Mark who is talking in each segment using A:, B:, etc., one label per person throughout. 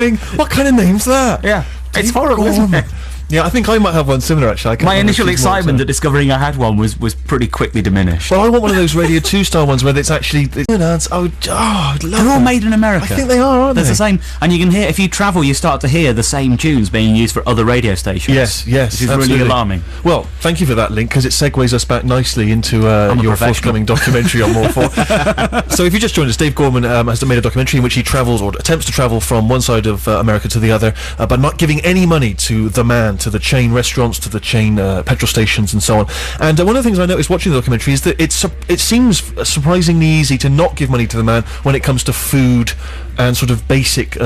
A: What kind of name's that?
B: Yeah, it's
A: Dave
B: horrible, isn't
A: Gorman.
B: it?
A: Yeah, I think I might have one similar, actually. I can't
B: My
A: remember
B: initial
A: if she's more
B: excitement
A: so.
B: at discovering I had one was pretty quickly diminished.
A: Well, I want one of those Radio 2 style ones where it's actually... I'd love
B: They're all
A: that.
B: made in America.
A: I think they are, aren't
B: There's
A: they?
B: the same, and you can hear, if you travel, you start to hear the same tunes being used for other radio stations.
A: Yes,
B: Which is
A: absolutely.
B: really alarming.
A: Well, thank you for that link, because it segues us back nicely into
B: a
A: your
B: professional.
A: forthcoming documentary on More 4. So if you just joined us, Dave Gorman has made a documentary in which he travels, or attempts to travel, from one side of America to the other, but not giving any money to the man, to the chain restaurants, to the chain petrol stations and so on. And one of the things I noticed watching the documentary is that it seems surprisingly easy to not give money to the man when it comes to food and sort of basic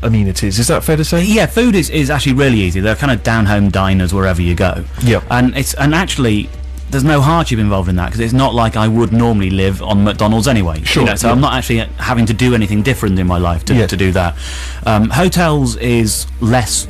A: amenities. Is that fair to say?
B: Yeah, food is actually really easy. They're kind of down-home diners wherever you go.
A: Yep.
B: And actually, there's no hardship involved in that, because it's not like I would normally live on McDonald's anyway.
A: Sure,
B: So
A: yeah.
B: I'm not actually having to do anything different in my life to do that. Hotels is less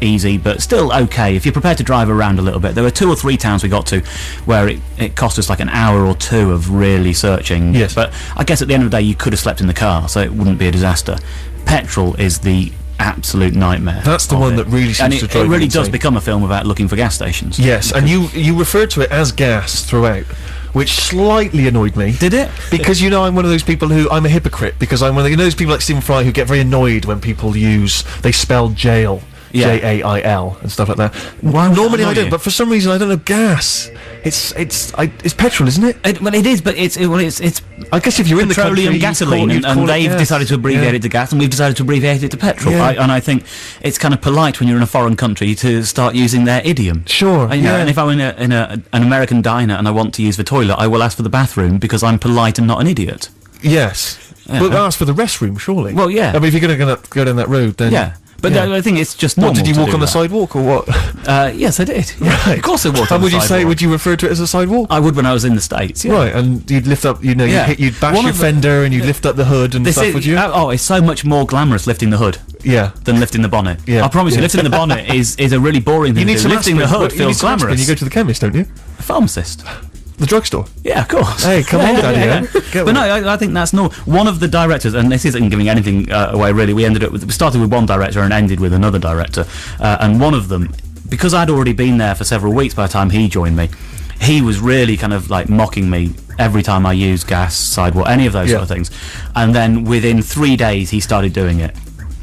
B: easy, but still okay if you're prepared to drive around a little bit. There were 2 or 3 towns we got to where it cost us like an hour or 2 of really searching.
A: Yes.
B: But I guess at the end of the day you could have slept in the car, so it wouldn't be a disaster. Petrol is the absolute nightmare.
A: That's the
B: of
A: one
B: it.
A: that really seems
B: and
A: to
B: it
A: drive you
B: really does
A: insane.
B: become a film about looking for gas stations.
A: Yes, and you referred to it as gas throughout, which slightly annoyed me.
B: Did it?
A: Because, you know, I'm one of those people who... I'm a hypocrite, because I'm one of those people like Stephen Fry who get very annoyed when people they spell jail.
B: Yeah.
A: Jail and stuff like that.
B: Why would that
A: Normally I
B: annoy
A: don't,
B: you?
A: but for some reason I don't know. Gas. It's petrol, isn't it?
B: Well, it is, but it's
A: I guess if you're in the country,
B: petroleum
A: you'd
B: gasoline,
A: you'd
B: and
A: call it
B: they've
A: gas.
B: decided to abbreviate
A: Yeah.
B: it to gas, and we've decided to abbreviate it to petrol.
A: Yeah.
B: And I think it's kind of polite when you're in a foreign country to start using their idiom.
A: Sure,
B: And, you know,
A: yeah.
B: and if I'm in an American diner and I want to use the toilet, I will ask for the bathroom because I'm polite and not an idiot.
A: Yes.
B: Yeah.
A: But ask for the restroom, surely.
B: Well, yeah.
A: I mean, if you're going to go down that road, then...
B: Yeah. But
A: Yeah.
B: I think it's just normal.
A: What, did you
B: to
A: walk
B: do
A: on the
B: that.
A: sidewalk, or what?
B: Yes, I did. Yeah.
A: Right.
B: Of course I walked on
A: And
B: the
A: would you
B: sidewalk.
A: would you refer to it as a sidewalk?
B: I would when I was in the States, yeah.
A: Right, and you'd lift up, you know,
B: Yeah.
A: you'd bash
B: One
A: your
B: of the-
A: fender and you'd lift up the hood and stuff, would you?
B: It's so much more glamorous lifting the hood
A: Yeah.
B: than lifting the bonnet.
A: Yeah.
B: I promise you,
A: Yeah.
B: lifting the bonnet is a really boring thing
A: You need
B: to
A: some
B: do. Lifting the
A: aspirin.
B: hood
A: Well, you need
B: feels
A: some aspirin.
B: glamorous.
A: You go to the chemist, don't you?
B: A pharmacist.
A: The drugstore.
B: Yeah, of course.
A: Hey, come on, Daddy, eh? Get
B: But
A: one.
B: no, I think that's normal. One of the directors, and this isn't giving anything away really, we started with one director and ended with another director, and one of them, because I'd already been there for several weeks by the time he joined me, he was really kind of like mocking me every time I used gas, sidewalk, any of those
A: Yeah.
B: sort of things. And then within 3 days he started doing it.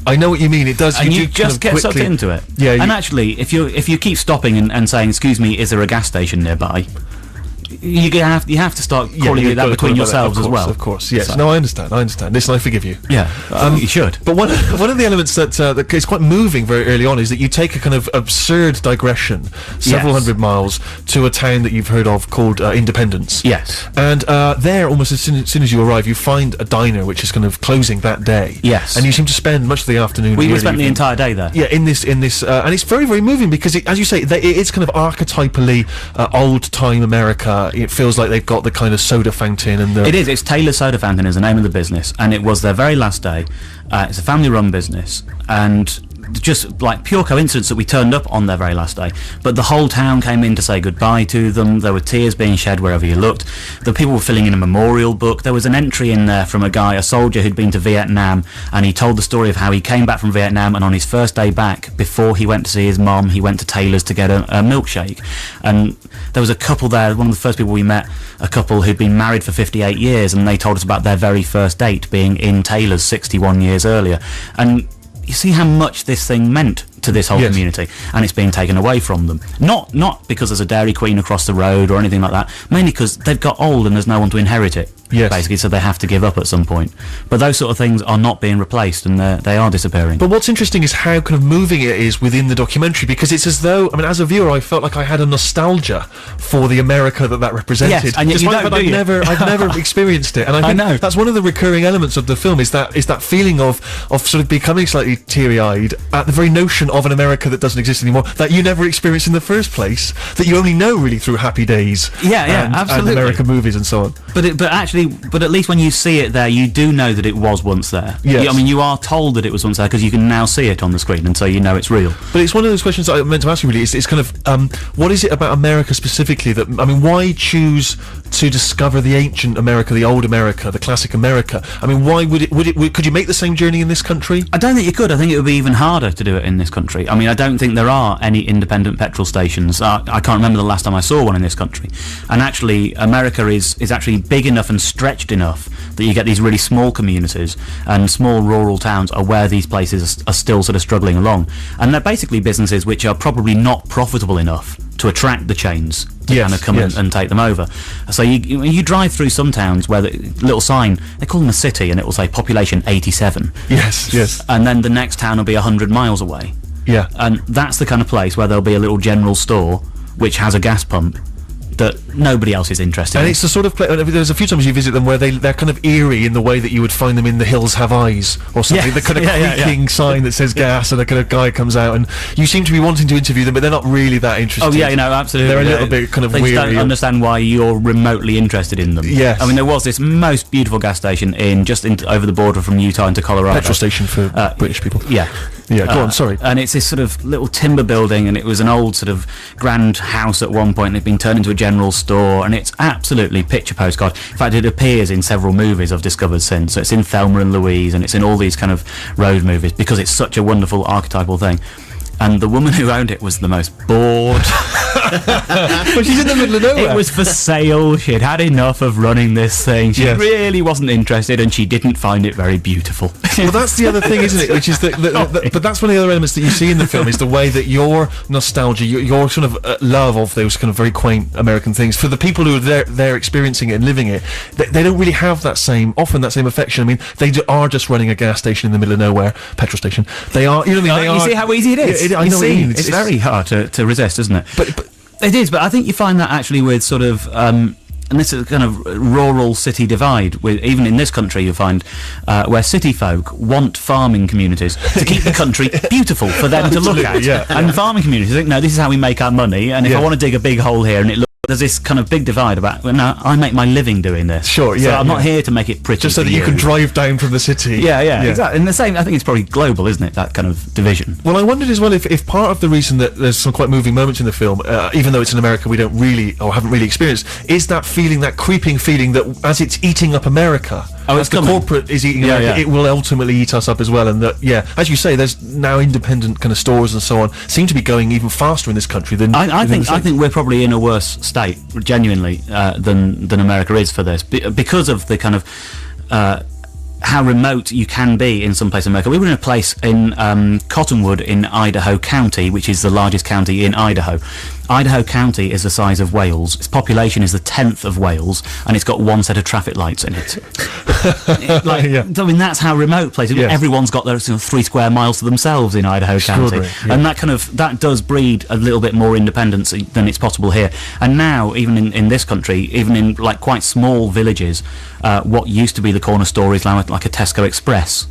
A: I know what you mean. It does.
B: And you
A: do kind
B: just
A: of
B: get sucked
A: quickly-
B: into it.
A: Yeah.
B: And actually, if you keep stopping and saying, "Excuse me, is there a gas station nearby?" you have to start calling
A: you've
B: it
A: got
B: that
A: to
B: between
A: call it that,
B: yourselves
A: of
B: as
A: course,
B: well.
A: Of course, yes.
B: So-
A: No, I understand. Listen, I forgive you.
B: Yeah, you should.
A: But one of the elements that is quite moving very early on is that you take a kind of absurd digression, several
B: Yes.
A: hundred miles, to a town that you've heard of called Independence.
B: Yes.
A: And there, almost as soon as you arrive, you find a diner which is kind of closing that day.
B: Yes.
A: And you seem to spend much of the afternoon.
B: We
A: and
B: spent the
A: evening-
B: entire day there.
A: Yeah, in this, and it's very, very moving because, as you say, it's kind of archetypally old-time America. It feels like they've got the kind of soda fountain and the...
B: It is. It's Taylor Soda Fountain is the name of the business, and it was their very last day. It's a family-run business, and just like pure coincidence that we turned up on their very last day. But the whole town came in to say goodbye to them. There were tears being shed wherever you looked. The people were filling in a memorial book. There was an entry in there from a soldier who'd been to Vietnam, and he told the story of how he came back from Vietnam, and on his first day back, before he went to see his mom, he went to Taylor's to get a milkshake. And there was a couple there, one of the first people we met, a couple who'd been married for 58 years, and they told us about their very first date being in Taylor's 61 years earlier. And you see how much this thing meant to this whole
A: Yes.
B: community, and it's being taken away from them. Not because there's a Dairy Queen across the road or anything like that, mainly because they've got old and there's no one to inherit it,
A: Yes.
B: basically, so they have to give up at some point. But those sort of things are not being replaced, and they are disappearing.
A: But what's interesting is how kind of moving it is within the documentary, because it's as though, I mean, as a viewer, I felt like I had a nostalgia for the America that represented.
B: Yes, and yet you
A: Despite
B: don't,
A: the fact
B: do you?
A: I've never experienced it, and I think
B: know.
A: that's one of the recurring elements of the film is that feeling of sort of becoming slightly teary-eyed at the very notion of an America that doesn't exist anymore, that you never experienced in the first place, that you only know really through Happy Days,
B: Yeah,
A: and
B: absolutely.
A: American movies and so on.
B: But actually, but at least when you see it there, you do know that it was once there.
A: Yes.
B: I mean, you are told that it was once there because you can now see it on the screen, and so you know it's real.
A: But it's one of those questions that I meant to ask you, really. It's kind of, what is it about America specifically that, I mean, why choose to discover the ancient America, the old America, the classic America? I mean, why could you make the same journey in this country?
B: I don't think you could. I think it would be even harder to do it in this country. I mean, I don't think there are any independent petrol stations. I can't remember the last time I saw one in this country. And actually, America is actually big enough and stretched enough that you get these really small communities, and small rural towns are where these places are still sort of struggling along. And they're basically businesses which are probably not profitable enough to attract the chains to kind of come and take them over. So you drive through some towns where the little sign, they call them a city, and it will say population 87.
A: Yes.
B: And then the next town will be 100 miles away.
A: Yeah.
B: And that's the kind of place where there'll be a little general store which has a gas pump that nobody else is interested in.
A: And it's the sort of place, there's a few times you visit them where they're kind of eerie in the way that you would find them in The Hills Have Eyes or something.
B: Yes.
A: The kind of creaking sign that says gas, and a kind of guy comes out, and you seem to be wanting to interview them, but they're not really that interested.
B: Oh yeah, absolutely.
A: They're a little bit kind of
B: they
A: weary.
B: They don't understand why you're remotely interested in them.
A: Yes.
B: I mean, there was this most beautiful gas station over the border from Utah into Colorado.
A: Petrol station for British people.
B: Yeah.
A: Yeah, go on, sorry.
B: And it's this sort of little timber building, and it was an old sort of grand house at one point, and it'd been turned into a general store, and it's absolutely picture postcard. In fact, it appears in several movies I've discovered since. So it's in Thelma and Louise, and it's in all these kind of road movies, because it's such a wonderful archetypal thing. And the woman who owned it was the most bored.
A: But she's in the middle of nowhere.
B: It was for sale. She had had enough of running this thing. She really wasn't interested, and she didn't find it very beautiful.
A: Well, that's the other thing, isn't it? Which is but that's one of the other elements that you see in the film, is the way that your nostalgia, your sort of love of those kind of very quaint American things, for the people who are there experiencing it and living it, they don't really have that same affection. I mean, they are just running a gas station in the middle of nowhere, petrol station. They are, you know what I mean?
B: You see how easy it is?
A: I know what you mean.
B: It's very hard to resist, isn't it?
A: But
B: it is, but I think you find that actually with sort of, and this is a kind of rural-city divide, even in this country you find, where city folk want farming communities to keep the country beautiful for them to look at. And farming communities think, no, this is how we make our money, and if I want to dig a big hole here and it looks, there's this kind of big divide about, well, no, I make my living doing this.
A: Sure,
B: so I'm not here to make it pretty.
A: Just so that you can drive down from the city.
B: Yeah, exactly. And the same, I think it's probably global, isn't it, that kind of division?
A: Well, I wondered as well if part of the reason that there's some quite moving moments in the film, even though it's in America we don't really, or haven't really experienced, is that feeling, that creeping feeling that as it's eating up America, as the corporate is eating America, it will ultimately eat us up as well. And that, as you say, there's now independent kind of stores and so on seem to be going even faster in this country than
B: I think we're probably in a worse state, genuinely, than America is for this, because of the kind of how remote you can be in some place in America. We were in a place in Cottonwood in Idaho County, which is the largest county in Idaho. Idaho County is the size of Wales. Its population is the 10th of Wales, and it's got one set of traffic lights in it. I mean, that's how remote places. Everyone's got their 3 square miles to themselves in Idaho County, and that does breed a little bit more independence than it's possible here. And now, even in this country, even in like quite small villages, what used to be the corner store is now like a Tesco Express,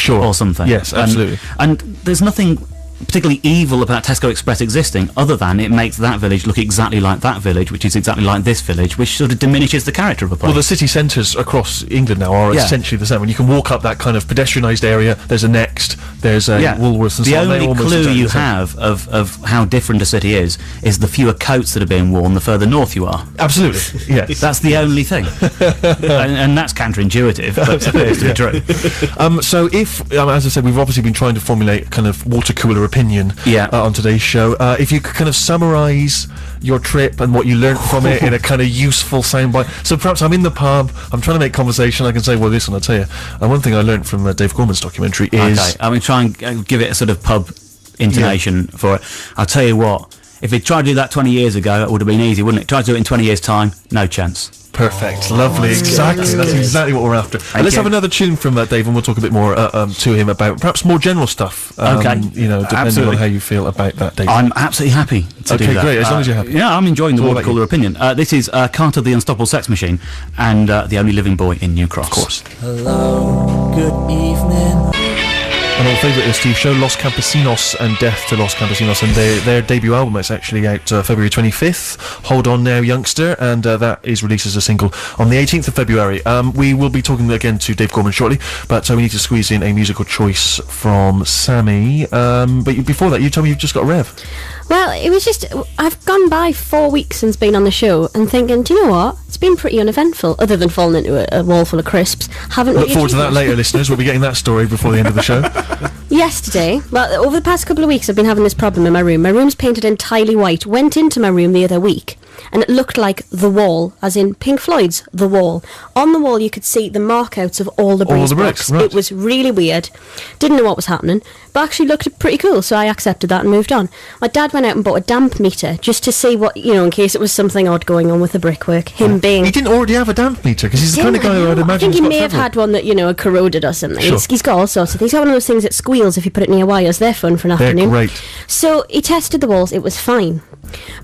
B: or something.
A: Yes, absolutely.
B: And there's nothing particularly evil about Tesco Express existing, other than it makes that village look exactly like that village, which is exactly like this village, which sort of diminishes the character of a place.
A: Well, the city centres across England now are essentially the same. When you can walk up that kind of pedestrianised area, there's a Next, there's a Woolworths and so on.
B: The only clue you have of how different a city is the fewer coats that are being worn the further north you are.
A: Absolutely, yes.
B: That's the only thing. and that's counterintuitive, but it appears to be true.
A: So if, as I said, we've obviously been trying to formulate kind of water cooler opinion on today's show. If you could kind of summarise your trip and what you learnt from it in a kind of useful soundbite. So perhaps I'm in the pub, I'm trying to make conversation, I can say, well, listen, I'll tell you. One thing I learnt from Dave Gorman's documentary is...
B: Okay, I'm going to try and give it a sort of pub intonation for it. I'll tell you what, if it tried to do that 20 years ago, it would have been easy, wouldn't it? Tried to do it in 20 years' time, no chance.
A: Perfect, lovely, exactly. That's exactly what we're after. Let's have another tune from Dave, and we'll talk a bit more to him about perhaps more general stuff. You know, depending on how you feel about that, Dave.
B: I'm absolutely happy to do that.
A: Okay, great. As long as you're happy.
B: Yeah, I'm enjoying the water cooler opinion. This is Carter the Unstoppable Sex Machine and The Only Living Boy in New Cross.
A: Of course.
C: Hello, good evening.
A: an old favourite of Steve's show, Los Campesinos and Death to Los Campesinos, and their debut album is actually out February 25th. Hold on now, youngster, and that is released as a single on the 18th of February. We will be talking again to Dave Gorman shortly, but we need to squeeze in a musical choice from Sammy. But before that, you tell me you've just got a rev.
C: Well, it was just, I've gone by 4 weeks since being on the show and thinking, do you know what? It's been pretty uneventful, other than falling into a wall full of crisps. Haven't
A: Look
C: really
A: forward to that
C: achieved
A: later, listeners. We'll be getting that story before the end of the show.
C: Yesterday, well, over the past couple of weeks, I've been having this problem in my room. My room's painted entirely white. Went into my room the other week, and it looked like The Wall, as in Pink Floyd's The Wall. On the wall, you could see the markouts of all the
A: All the
C: bricks.
A: bricks, right.
C: It was really weird. Didn't know what was happening, but actually looked pretty cool, so I accepted that and moved on. My dad went out and bought a damp meter just to see what, in case it was something odd going on with the brickwork. Him being...
A: He didn't already have a damp meter, because he's the kind of guy who I'd
C: I
A: imagine
C: think he
A: has
C: may
A: got
C: have
A: several.
C: had one that, had corroded or something.
A: Sure.
C: He's got all sorts of things. He's got one of those things that squeals if you put it near wires. They're fun for an
A: They're
C: afternoon.
A: great.
C: So he tested the walls. It was fine.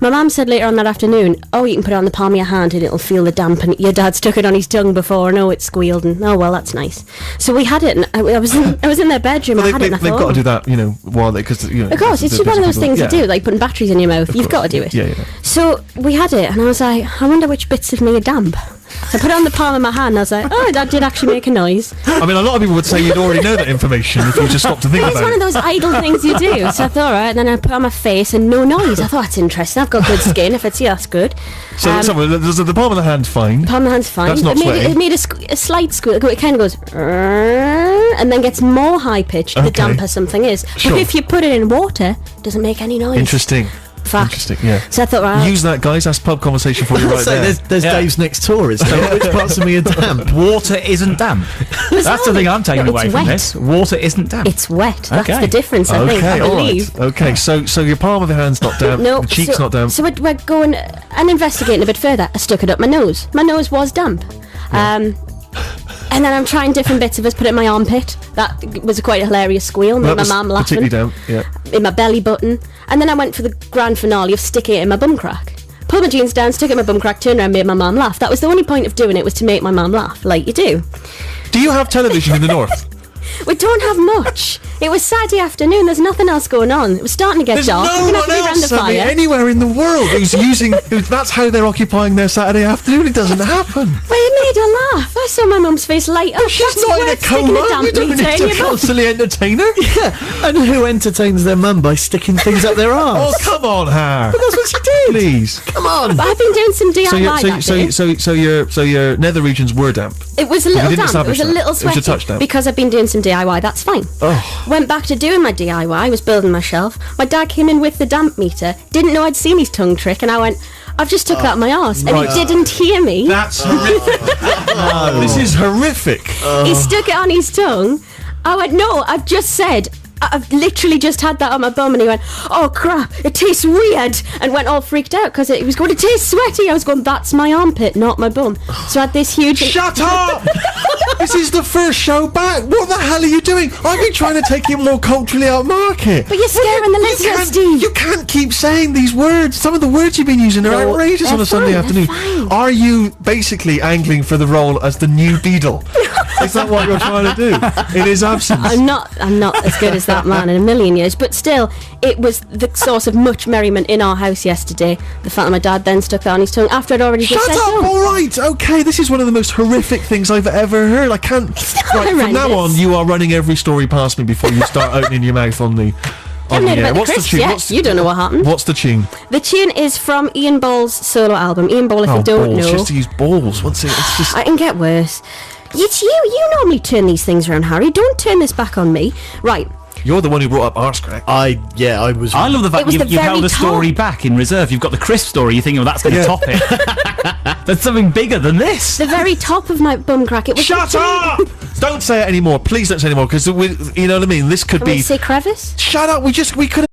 C: My mum said later on that afternoon, oh, you can put it on the palm of your hand and it'll feel the damp, and your dad stuck it on his tongue before and it squealed, and oh well, that's nice. So we had it, and I was in their bedroom.
A: Well,
C: I had it, and I
A: they've
C: thought,
A: got to do that, while they, because
C: of course, it's just one of those things
A: yeah.
C: to do, like putting batteries in your mouth. You've got to do it.
A: Yeah.
C: So we had it, and I was like, I wonder which bits of me are damp. So I put it on the palm of my hand, and I was like, oh, that did actually make a noise.
A: I mean, a lot of people would say you'd already know that information if you just stopped to think
C: It's
A: about
C: one
A: it.
C: of those idle things you do. So I thought, all right, and then I put it on my face and no noise. I thought, that's interesting. I've got good skin. If it's, that's good.
A: So the palm of the hand, fine.
C: Palm of the hand's fine.
A: That's not
C: it made
A: sweaty.
C: a slight squeal. It kind of goes, and then gets more high pitched the
A: Okay.
C: damper something is.
A: Sure.
C: But if you put it in water, it doesn't make any noise.
A: Interesting.
C: Fact.
A: Interesting, yeah.
C: So I thought, right.
A: Use that, guys. That's pub conversation for you right
D: So
A: there.
D: there's
B: Yeah.
D: Dave's next tour. Is which parts of me are damp?
B: Water isn't damp. That's the thing I'm taking
C: No,
B: away
C: it's
B: from
C: wet.
B: this. Water isn't damp.
C: It's wet. That's
B: Okay.
C: the difference, I think. I
A: all
C: believe.
A: right. Okay, so your palm of the hand's not damp,
C: No,
A: the cheek's not damp.
C: So we're going and investigating a bit further. I stuck it up my nose. My nose was damp. And then I'm trying different bits of it. Put it in my armpit. That was a quite hilarious squeal. Made
A: That
C: my
A: was
C: mum laughing.
A: particularly damp, yeah.
C: In my belly button. And then I went for the grand finale of sticking it in my bum crack. Pulled my jeans down, stuck it in my bum crack, turned around, made my mum laugh. That was the only point of doing it, was to make my mum laugh, like you do.
A: Do you have television in the north?
C: We don't have much. It was Saturday afternoon. There's nothing else going on. It was starting to get
A: There's
C: dark.
A: no
C: We're gonna have
A: one
C: to be around
A: else
C: the fire.
A: anywhere in the world who's that's how they're occupying their Saturday afternoon. It doesn't happen.
C: Well, you made her laugh. I saw my mum's face light up.
A: She's
C: That's
A: not in a
C: worth sticking
A: coma.
C: damp
A: You don't
C: meter
A: need
C: in
A: to
C: your bum.
A: constantly entertain her.
D: And who entertains their mum by sticking things up their
A: Oh,
D: arse?
A: come on, Har. But that's what she did. Please.
D: Come on!
C: But I've been doing some DIY
A: So your nether regions were damp.
C: It was a little
A: didn't
C: damp. It
A: establish
C: was a
A: that.
C: little
A: It was a
C: sweaty.
A: touchdown.
C: Because I've been doing some DIY. That's fine.
A: Oh.
C: Went back to doing my DIY. I was building my shelf. My dad came in with the damp meter. Didn't know I'd seen his tongue trick, and I went, I've just took that my arse, and
A: Right.
C: he didn't hear me.
A: That's horrific. This is horrific.
C: He stuck it on his tongue. I went, no, I've just said, I've literally just had that on my bum. And he went, oh crap, it tastes weird, and went all freaked out because it was going to taste sweaty. I was going, that's my armpit, not my bum. So I had this huge...
A: Shut up! This is the first show back. What the hell are you doing? I've been trying to take it more culturally upmarket.
C: But you're scaring the listeners, Steve.
A: You can't keep saying these words. Some of the words you've been using are
C: No,
A: outrageous on
C: they're
A: a Sunday
C: fine, they're
A: afternoon.
C: fine.
A: Are you basically angling for the role as the new Beadle? Is that what you're trying to do? In his absence.
C: I'm not as good as that man in a million years, but still, it was the source of much merriment in our house yesterday. The fact that my dad then stuck that on his tongue after I'd already just
A: Shut
C: said
A: up!
C: no.
A: All right, okay. This is one of the most horrific things I've ever heard. I can't.
C: not
A: Right, from now on,
C: horrendous.
A: you are running every story past me before you start opening your mouth on the. On
C: Haven't heard
A: the air.
C: about the
A: What's the
C: crisps
A: tune?
C: yet.
A: What's,
C: You don't know what happened.
A: What's the tune?
C: The tune is from Ian Ball's solo album. Ian Ball, if
A: Oh,
C: you don't
A: balls. She
C: know,
A: has to use balls. What's it? It's just.
C: I can get worse. It's you. You normally turn these things around, Harry. Don't turn this back on me. Right.
A: You're the one who brought up arse crack.
D: I was.
B: I love the
C: It
B: fact
C: was
B: you've
C: the
B: held
C: very
B: a story back in reserve. You've got the crisp story. You're thinking, well, that's going to top it. There's something bigger than this.
C: The very top of my bum crack. It was
A: Shut up! Don't say it anymore. Please don't say it anymore, because you know what I mean. This could
C: Can we
A: be.
C: say crevice?
A: Shut up. We could.